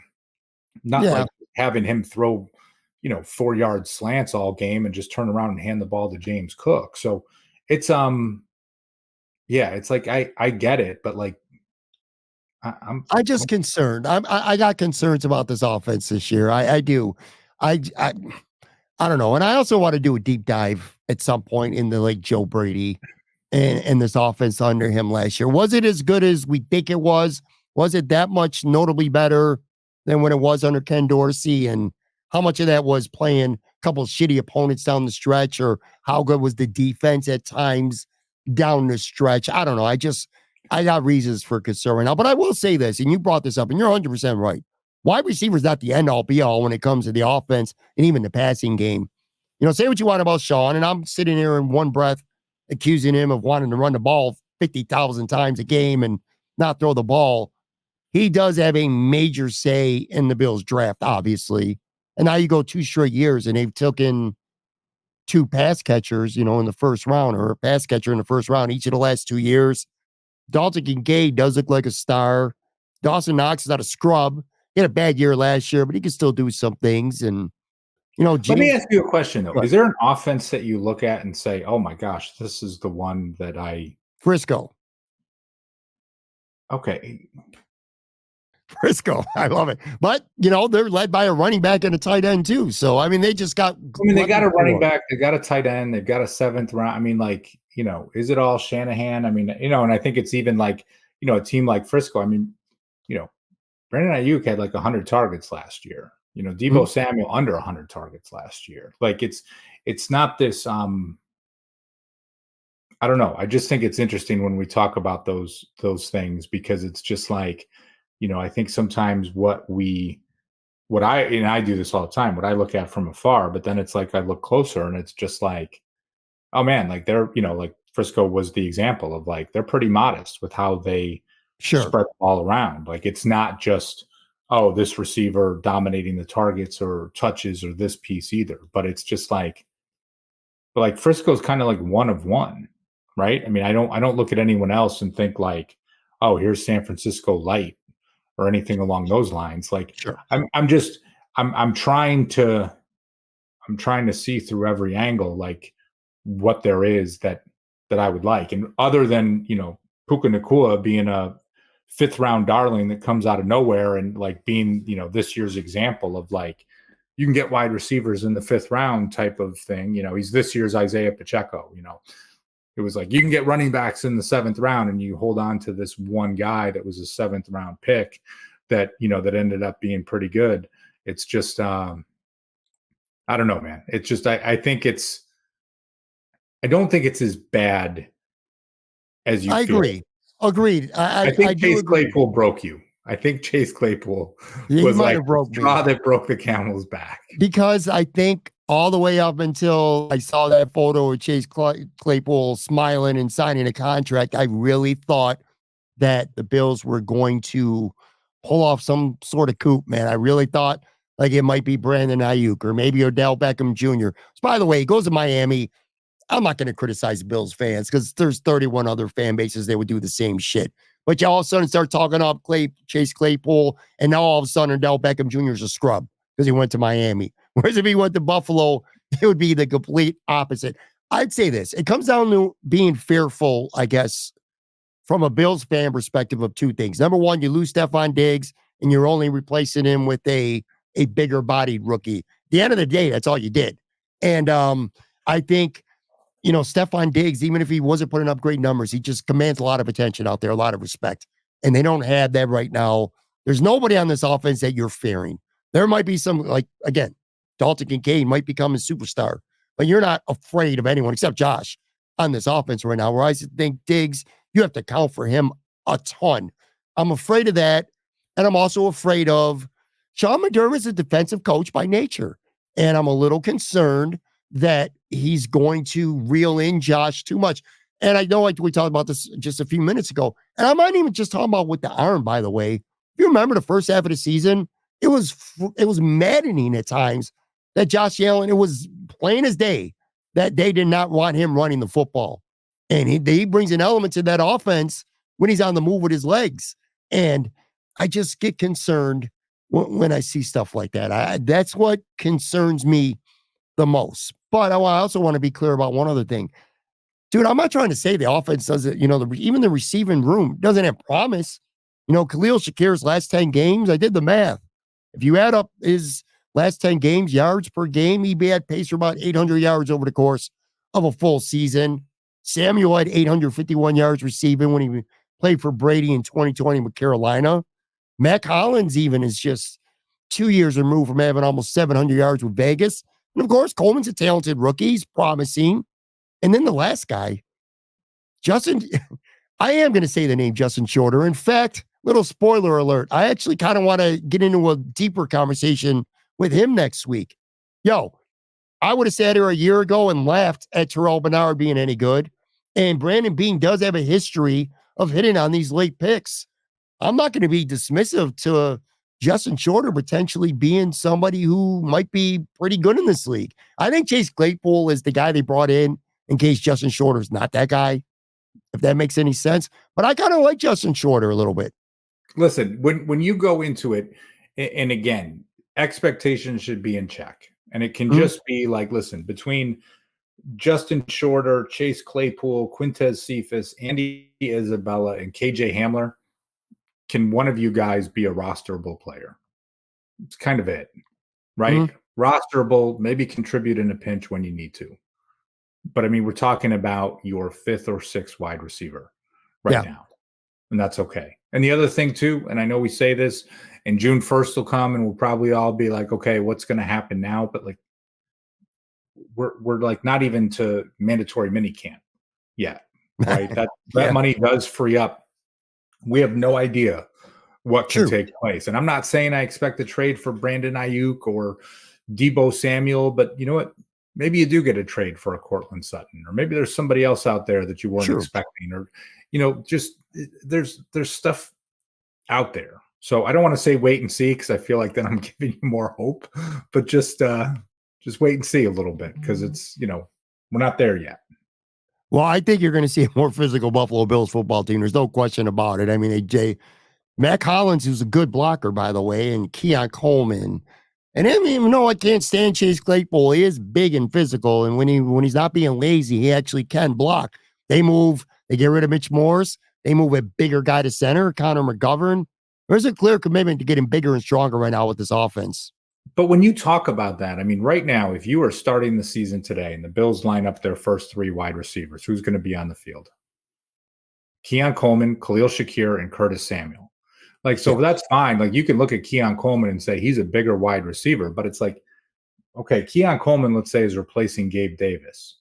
like having him throw, 4-yard slants all game and just turn around and hand the ball to James Cook. So it's it's like I get it, but like I'm just concerned. I got concerns about this offense this year. I do. I don't know. And I also want to do a deep dive at some point into like Joe Brady and this offense under him last year. Was it as good as we think it was? Was it that much notably better than when it was under Ken Dorsey? And how much of that was playing a couple of shitty opponents down the stretch, or how good was the defense at times down the stretch? I don't know. I got reasons for concern right now. But I will say this, and you brought this up, and you're 100% right. Wide receiver's not the end-all, be-all when it comes to the offense and even the passing game. Say what you want about Sean, and I'm sitting here in one breath accusing him of wanting to run the ball 50,000 times a game and not throw the ball. He does have a major say in the Bills draft, obviously. And now you go 2 straight years, and they've taken 2 pass catchers, in the first round, or a pass catcher in the first round each of the last 2 years. Dalton Kincaid does look like a star. Dawson Knox is not a scrub. He had a bad year last year, but he can still do some things. And, James, let me ask you a question, though. Is there an offense that you look at and say, oh, my gosh, this is the one that Frisco. Okay. Frisco. I love it. But, they're led by a running back and a tight end, too. So, I mean, they just got... they got a running back. They got a tight end. They've got a 7th round. I mean, like, is it all Shanahan? I mean, and I think it's even like, a team like Frisco. I mean, Brandon Ayuk had like 100 targets last year. Deebo Samuel under 100 targets last year. Like it's not this. I don't know. I just think it's interesting when we talk about those things, because it's just like, I think sometimes I do this all the time, what I look at from afar, but then it's like I look closer and it's just like, oh man, like they're, like Frisco was the example of like they're pretty modest with how they spread the ball around. Like it's not just, oh, this receiver dominating the targets or touches or this piece either, but it's just like Frisco's kind of like one of one, right? I mean, I don't look at anyone else and think like, oh, here's San Francisco light or anything along those lines. Like I'm trying to see through every angle, like what there is that I would like. And other than, Puka Nacua being a 5th round darling that comes out of nowhere and like being, this year's example of like, you can get wide receivers in the 5th round type of thing. He's this year's Isaiah Pacheco, it was like, you can get running backs in the 7th round and you hold on to this one guy that was a 7th round pick that, that ended up being pretty good. It's just, I don't know, man. It's just, I don't think it's as bad as you feel. Agree. Agreed. I think Chase Claypool broke you. I think Chase Claypool was like the straw that broke the camel's back. Because I think all the way up until I saw that photo of Chase Claypool smiling and signing a contract, I really thought that the Bills were going to pull off some sort of coup, man. I really thought like it might be Brandon Ayuk or maybe Odell Beckham Jr. So, by the way, he goes to Miami. I'm not going to criticize Bills fans because there's 31 other fan bases that would do the same shit. But you all of a sudden start talking up Chase Claypool, and now all of a sudden Odell Beckham Jr. is a scrub because he went to Miami. Whereas if he went to Buffalo, it would be the complete opposite. I'd say this. It comes down to being fearful, I guess, from a Bills fan perspective of 2 things. Number one, you lose Stephon Diggs, and you're only replacing him with a bigger-bodied rookie. At the end of the day, that's all you did. And I think Stephon Diggs, even if he wasn't putting up great numbers, he just commands a lot of attention out there, a lot of respect. And they don't have that right now. There's nobody on this offense that you're fearing. There might be some, like, again, Dalton Kincaid might become a superstar, but you're not afraid of anyone except Josh on this offense right now, where I think Diggs, you have to count for him a ton. I'm afraid of that. And I'm also afraid of Sean McDermott's a defensive coach by nature. And I'm a little concerned that he's going to reel in Josh too much. And I know we talked about this just a few minutes ago, and I'm not even just talking about with the arm, by the way. If you remember the first half of the season, it was maddening at times that Josh Allen, it was plain as day that they did not want him running the football. And he brings an element to that offense when he's on the move with his legs. And I just get concerned when I see stuff like that. That's what concerns me the most. But I also want to be clear about one other thing. Dude, I'm not trying to say the offense doesn't, even the receiving room doesn't have promise. Khalil Shakir's last 10 games, I did the math. If you add up his last 10 games, yards per game, he had pace for about 800 yards over the course of a full season. Samuel had 851 yards receiving when he played for Brady in 2020 with Carolina. Mac Hollins even is just 2 years removed from having almost 700 yards with Vegas. And of course, Coleman's a talented rookie. He's promising. And then the last guy, Justin, I am going to say the name Justin Shorter. In fact, little spoiler alert, I actually kind of want to get into a deeper conversation with him next week. I would have sat here a year ago and laughed at Terrell Bernard being any good. And Brandon Beane does have a history of hitting on these late picks. I'm not going to be dismissive to Justin Shorter potentially being somebody who might be pretty good in this league. I think Chase Claypool is the guy they brought in case Justin Shorter's not that guy, if that makes any sense. But I kind of like Justin Shorter a little bit. Listen, when you go into it, and again, expectations should be in check. And it can just be like, listen, between Justin Shorter, Chase Claypool, Quintez Cephas, Andy Isabella, and KJ Hamler, can one of you guys be a rosterable player? It's kind of it, right? Rosterable, maybe contribute in a pinch when you need to. But I mean, we're talking about your fifth or sixth wide receiver right now. And that's okay. And the other thing too, and I know we say this, and June 1st will come and we'll probably all be like, okay, what's going to happen now? But like, we're like not even to mandatory mini camp yet, right? That money does free up. We have no idea what can take place. And I'm not saying I expect a trade for Brandon Ayuk or Deebo Samuel, but you know what? Maybe you do get a trade for a Cortland Sutton, or maybe there's somebody else out there that you weren't expecting, or, just there's stuff out there. So I don't want to say wait and see, because I feel like then I'm giving you more hope, but just wait and see a little bit, because it's, we're not there yet. Well, I think you're going to see a more physical Buffalo Bills football team. There's no question about it. I mean, Mac Hollins, who's a good blocker, by the way, and Keon Coleman. And I mean, I can't stand Chase Claypool. He is big and physical, and when he's not being lazy, he actually can block. They get rid of Mitch Morse. They move a bigger guy to center, Connor McGovern. There's a clear commitment to getting bigger and stronger right now with this offense. But when you talk about that, I mean, right now, if you are starting the season today and the Bills line up their first three wide receivers, who's going to be on the field? Keon Coleman, Khalil Shakir, and Curtis Samuel. That's fine. Like, you can look at Keon Coleman and say he's a bigger wide receiver, but it's like, okay, Keon Coleman, let's say, is replacing Gabe Davis.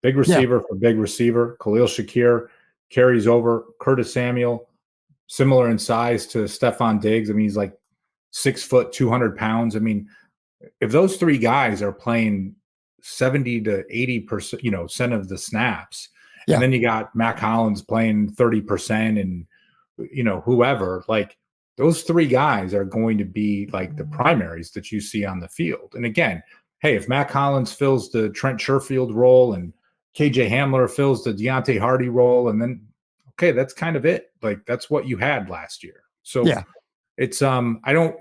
Big receiver for big receiver. Khalil Shakir carries over. Curtis Samuel, similar in size to Stephon Diggs. I mean, he's like 6 foot, 200 pounds. I mean, if those three guys are playing 70 to 80% of the snaps, and then you got Mac Hollins playing 30% and whoever, like, those three guys are going to be like the primaries that you see on the field. And again, hey, if Mac Hollins fills the Trent Sherfield role and KJ Hamler fills the Deontay Hardy role, and then, okay, that's kind of it. Like, that's what you had last year. So it's, I don't,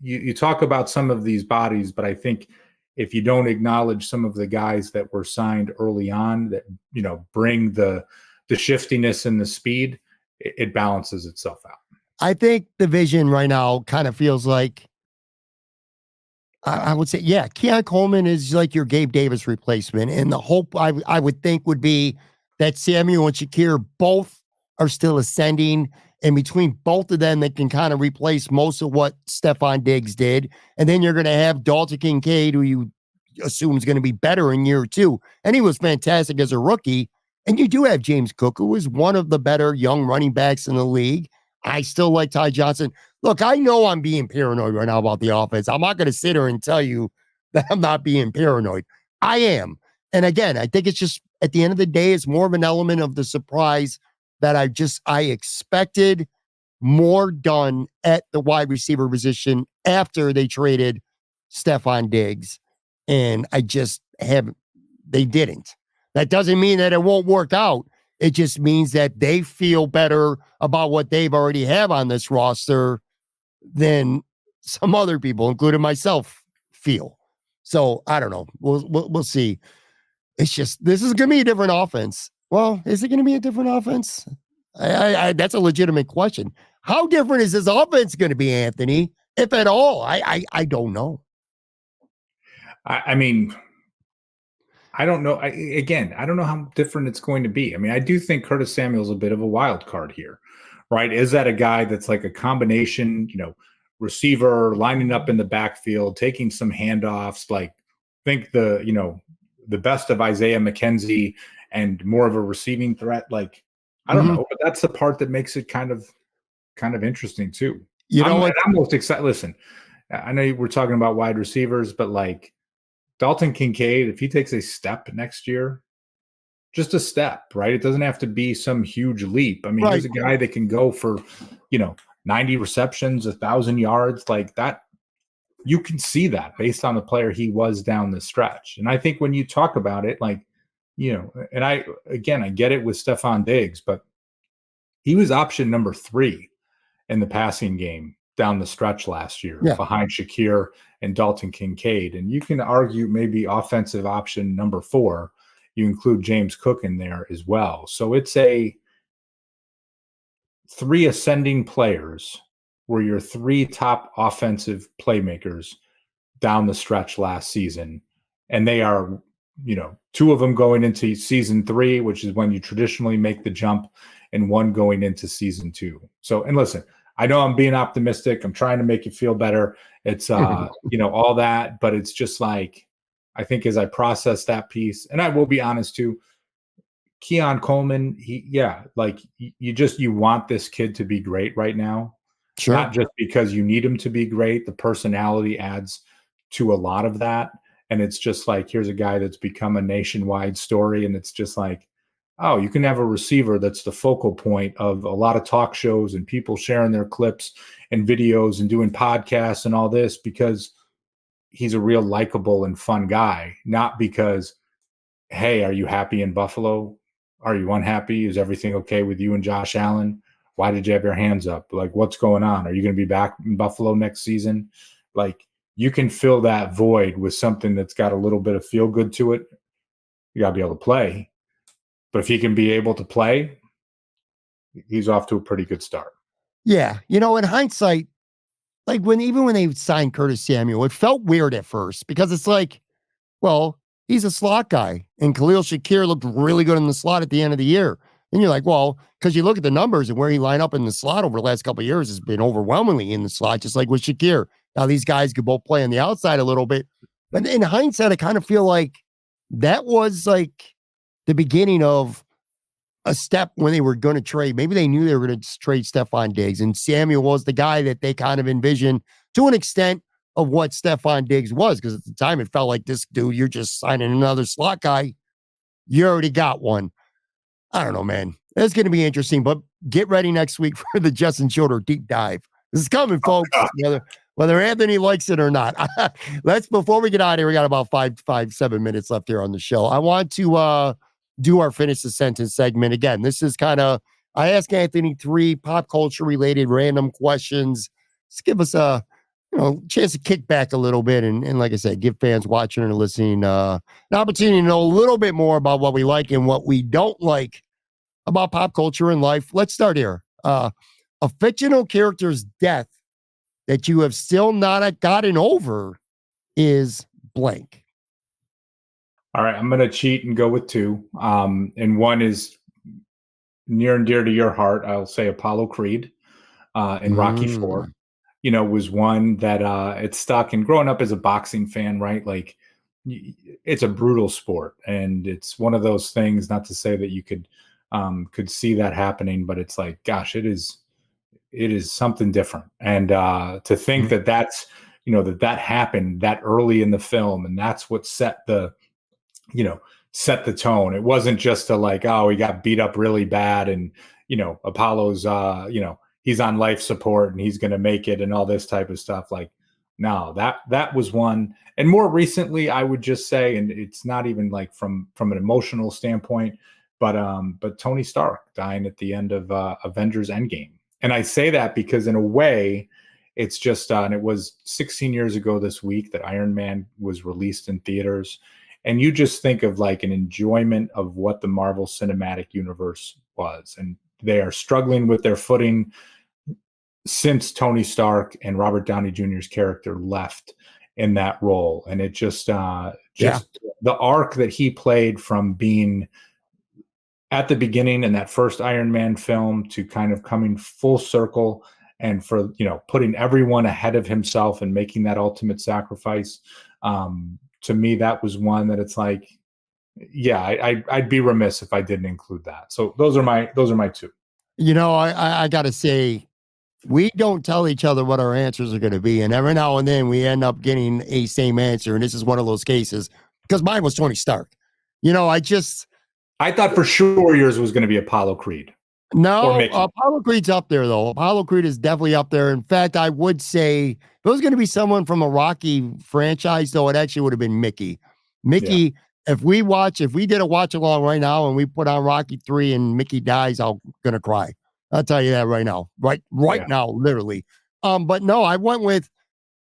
you talk about some of these bodies, but I think if you don't acknowledge some of the guys that were signed early on that, bring the shiftiness and the speed, it balances itself out. I think the vision right now kind of feels like, I would say, Keon Coleman is like your Gabe Davis replacement. And the hope I would think would be that Samuel and Shakir both are still ascending. And between both of them, they can kind of replace most of what Stephon Diggs did. And then you're going to have Dalton Kincaid, who you assume is going to be better in year two. And he was fantastic as a rookie. And you do have James Cook, who is one of the better young running backs in the league. I still like Ty Johnson. Look, I know I'm being paranoid right now about the offense. I'm not going to sit here and tell you that I'm not being paranoid. I am. And again, I think it's just at the end of the day, it's more of an element of the surprise that I expected more done at the wide receiver position after they traded Stephon Diggs. And I just haven't, they didn't. That doesn't mean that it won't work out. It just means that they feel better about what they've already have on this roster than some other people, including myself, feel. So I don't know. We'll see. It's just, this is going to be a different offense. Well, is it going to be a different offense? That's a legitimate question. How different is this offense going to be, Anthony? If at all, I don't know. I mean, I don't know. I don't know how different it's going to be. I mean, I do think Curtis Samuel's a bit of a wild card here, right? Is that a guy that's like a combination, receiver lining up in the backfield, taking some handoffs, like think the best of Isaiah McKenzie and more of a receiving threat? Like, I don't know, but that's the part that makes it kind of interesting too. I'm most excited. Listen, I know we're talking about wide receivers, but like Dalton Kincaid, if he takes a step next year, just a step, right? It doesn't have to be some huge leap. I mean, he's a guy that can go for, 90 receptions, 1,000 yards, like that. You can see that based on the player he was down the stretch. And I think when you talk about it, like, and I get it with Stephon Diggs, but he was option number 3 in the passing game down the stretch last year behind Shakir and Dalton Kincaid. And you can argue maybe offensive option number 4. You include James Cook in there as well. So it's 3 ascending players were your 3 top offensive playmakers down the stretch last season. And they are, 2 of them going into season 3, which is when you traditionally make the jump, and 1 going into season 2. So, and listen, I know I'm being optimistic. I'm trying to make you feel better. It's, all that, but it's just like, I think as I process that piece, and I will be honest too, Keon Coleman, you want this kid to be great right now. Sure. Not just because you need him to be great. The personality adds to a lot of that. And it's just like, here's a guy that's become a nationwide story. And it's just like, oh, you can have a receiver that's the focal point of a lot of talk shows and people sharing their clips and videos and doing podcasts and all this because he's a real likable and fun guy, not because, hey, are you happy in Buffalo? Are you unhappy? Is everything okay with you and Josh Allen? Why did you have your hands up? Like, what's going on? Are you going to be back in Buffalo next season? Like, you can fill that void with something that's got a little bit of feel good to it. You got to be able to play. But if he can be able to play, he's off to a pretty good start. Yeah. In hindsight, like even when they signed Curtis Samuel, it felt weird at first because it's like, well, he's a slot guy. And Khalil Shakir looked really good in the slot at the end of the year. And you're like, well, because you look at the numbers and where he lined up in the slot over the last couple of years has been overwhelmingly in the slot, just like with Shakir. Now, these guys could both play on the outside a little bit. But in hindsight, I kind of feel like that was like the beginning of a step when they were going to trade. Maybe they knew they were going to trade Stephon Diggs, and Samuel was the guy that they kind of envisioned to an extent of what Stephon Diggs was, because at the time it felt like, this dude, you're just signing another slot guy. You already got one. I don't know, man. It's going to be interesting, but get ready next week for the Justin Schroeder deep dive. This is coming, folks, whether Anthony likes it or not. Before we get out of here, we got about 7 minutes left here on the show. I want to do our Finish the Sentence segment. Again, this is kind of, I ask Anthony 3 pop culture related random questions. Just give us a chance to kick back a little bit. And like I said, give fans watching and listening an opportunity to know a little bit more about what we like and what we don't like about pop culture and life. Let's start here. A fictional character's death that you have still not gotten over is blank. All right, I'm going to cheat and go with 2. And one is near and dear to your heart. I'll say Apollo Creed in Rocky IV. Was one that it stuck. And growing up as a boxing fan, right? Like, it's a brutal sport, and it's one of those things. Not to say that you could see that happening, but it's like, gosh, it is something different. And to think that that's that happened that early in the film, and that's what set the set the tone. It wasn't just a like, oh, he got beat up really bad and, Apollo's, he's on life support and he's going to make it and all this type of stuff. Like, no, that was one. And more recently, I would just say, and it's not even like from an emotional standpoint, but Tony Stark dying at the end of Avengers Endgame. And I say that because in a way, it's just, and it was 16 years ago this week that Iron Man was released in theaters. And you just think of like an enjoyment of what the Marvel Cinematic Universe was. And they are struggling with their footing since Tony Stark and Robert Downey Jr.'s character left in that role. And it just the arc that he played from being at the beginning in that first Iron Man film to kind of coming full circle and for, putting everyone ahead of himself and making that ultimate sacrifice. To me, that was one that it's like, I'd be remiss if I didn't include that. So those are my two. I got to say, we don't tell each other what our answers are going to be. And every now and then we end up getting a same answer. And this is one of those cases because mine was Tony Stark. I thought for sure yours was going to be Apollo Creed. No, Apollo Creed's up there, though. Apollo Creed is definitely up there. In fact, I would say if it was going to be someone from a Rocky franchise, though, it actually would have been Mickey. Mickey, if we did a watch along right now and we put on Rocky 3 and Mickey dies, I'm going to cry. I'll tell you that right now. Right now, literally. But no, I went with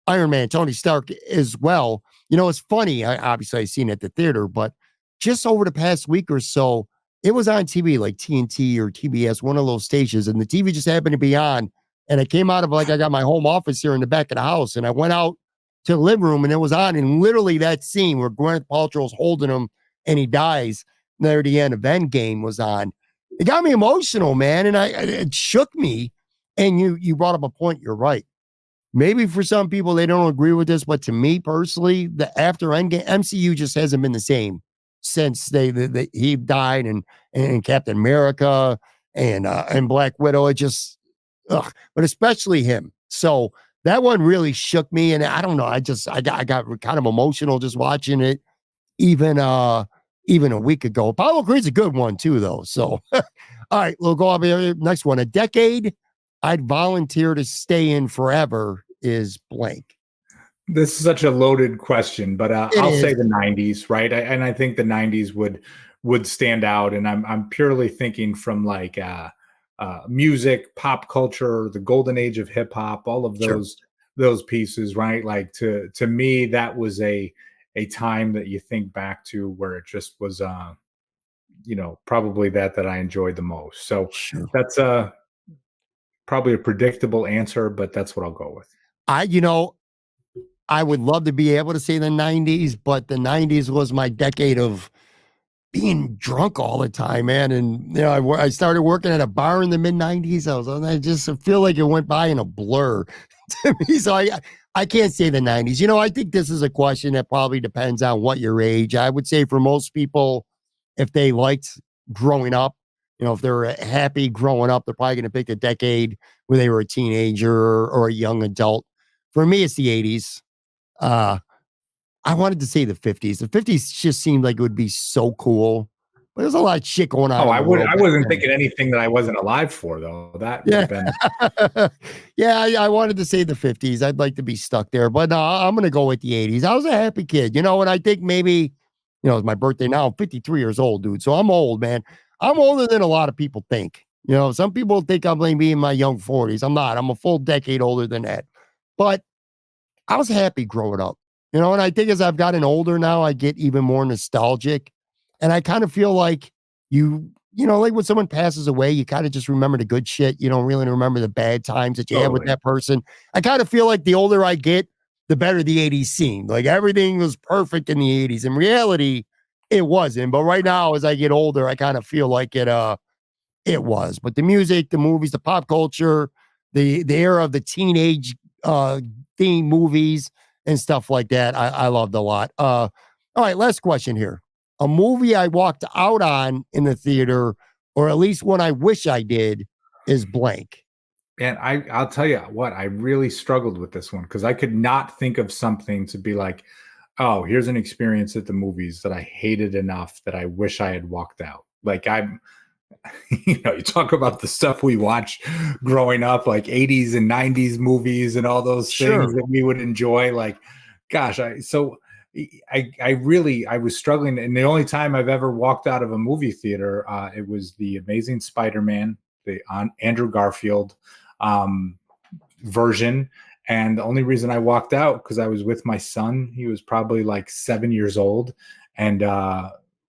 Iron Man, Tony Stark as well. It's funny. Obviously, I've seen it at the theater, but just over the past week or so, it was on TV, like TNT or TBS, one of those stations, and the TV just happened to be on. And I came out of I got my home office here in the back of the house, and I went out to the living room, and it was on. And literally that scene where Gwyneth Paltrow's holding him and he dies near the end of Endgame was on. It got me emotional, man, and it shook me. And you brought up a point. You're right. Maybe for some people they don't agree with this, but to me personally, the after Endgame MCU just hasn't been the same since he died and Captain America and Black Widow. It just, but especially him. So that one really shook me, and I don't know. I got kind of emotional just watching it. Even a week ago. Apollo Creed's a good one too, though. So, all right, we'll go on to the next one. A decade I'd volunteer to stay in forever is blank. This is such a loaded question, but I'll say the 90s, right? And I think the 90s would stand out. And I'm purely thinking from like music, pop culture, the golden age of hip hop, all of those pieces, right? Like to me, that was a time that you think back to where it just was, probably that I enjoyed the most. So that's probably a predictable answer, but that's what I'll go with. I would love to be able to say the 90s, but the 90s was my decade of being drunk all the time, man. And, I started working at a bar in the mid 90s. I just feel like it went by in a blur to me. So I can't say the 90s. I think this is a question that probably depends on what your age. I would say for most people, if they liked growing up, if they're happy growing up, they're probably going to pick a decade where they were a teenager or a young adult. For me, it's the 80s. I wanted to say the 50s. The 50s just seemed like it would be so cool. But there's a lot of shit going on. I wasn't thinking anything that I wasn't alive for, though. That would have been. Yeah, I wanted to say the 50s. I'd like to be stuck there. But no, I'm going to go with the 80s. I was a happy kid, and I think maybe, it's my birthday now. I'm 53 years old, dude. So I'm old, man. I'm older than a lot of people think. Some people think I'm maybe in my young 40s. I'm not. I'm a full decade older than that. But I was happy growing up. And I think as I've gotten older now, I get even more nostalgic. And I kind of feel like like when someone passes away, you kind of just remember the good shit. You don't really remember the bad times that you had with that person. I kind of feel like the older I get, the better the 80s seemed. Like everything was perfect in the 80s. In reality, it wasn't. But right now, as I get older, I kind of feel like it was. But the music, the movies, the pop culture, the era of the teenage theme movies, and stuff like that. I loved a lot. All right, last question here. A movie I walked out on in the theater, or at least one I wish I did, is blank. And I'll tell you what, I really struggled with this one because I could not think of something to be like, oh, here's an experience at the movies that I hated enough that I wish I had walked out. Like you talk about the stuff we watched growing up, like 80s and 90s movies and all those things that we would enjoy. Like, gosh, I was struggling. And the only time I've ever walked out of a movie theater, it was the Amazing Spider-Man, the Andrew Garfield version. And the only reason I walked out because I was with my son. He was probably like 7 years old, and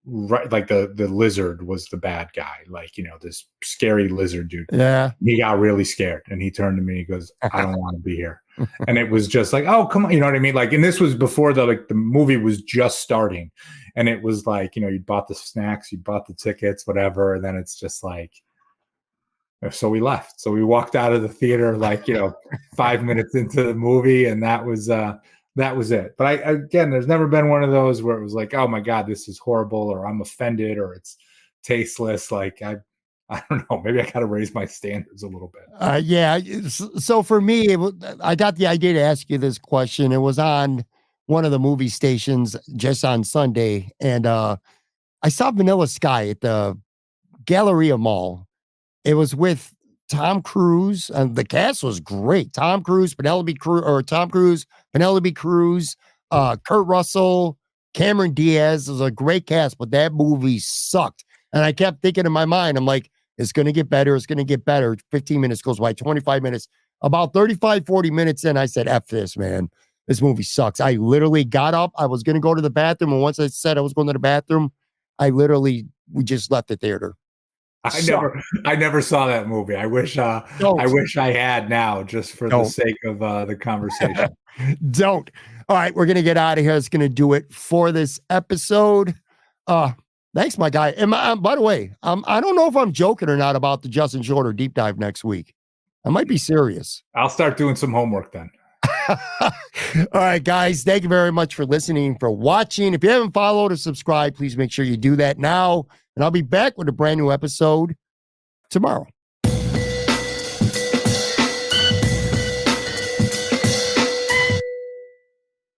like the lizard was the bad guy, like this scary lizard dude. Yeah, he got really scared, and he turned to me. He goes, "I don't want to be here." And it was just like, "Oh, come on," you know what I mean? Like, and this was before the movie was just starting, and it was like you bought the snacks, you bought the tickets, whatever, and then it's just like. So we left. So we walked out of the theater 5 minutes into the movie, and that was it. But again, there's never been one of those where it was like, oh my God, this is horrible, or I'm offended, or it's tasteless. Like I don't know. Maybe I got to raise my standards a little bit. Yeah. So for me, I got the idea to ask you this question. It was on one of the movie stations just on Sunday, and I saw Vanilla Sky at the Galleria Mall. It was with Tom Cruise, and the cast was great. Tom Cruise, Penelope Cruz, Kurt Russell, Cameron Diaz. It was a great cast, but that movie sucked. And I kept thinking in my mind, I'm like, it's going to get better. It's going to get better. 15 minutes goes by, 25 minutes. About 35, 40 minutes in, I said, F this, man. This movie sucks. I literally got up. I was going to go to the bathroom. And once I said I was going to the bathroom, we just left the theater. I never saw that movie. I wish I had now, just for the sake of the conversation. Don't. All right, we're gonna get out of here. It's gonna do it for this episode. Thanks, my guy. And by the way, I don't know if I'm joking or not about the Justin Shorter deep dive next week. I might be serious. I'll start doing some homework then. All right, guys. Thank you very much for listening, for watching. If you haven't followed or subscribed, please make sure you do that now. And I'll be back with a brand new episode tomorrow.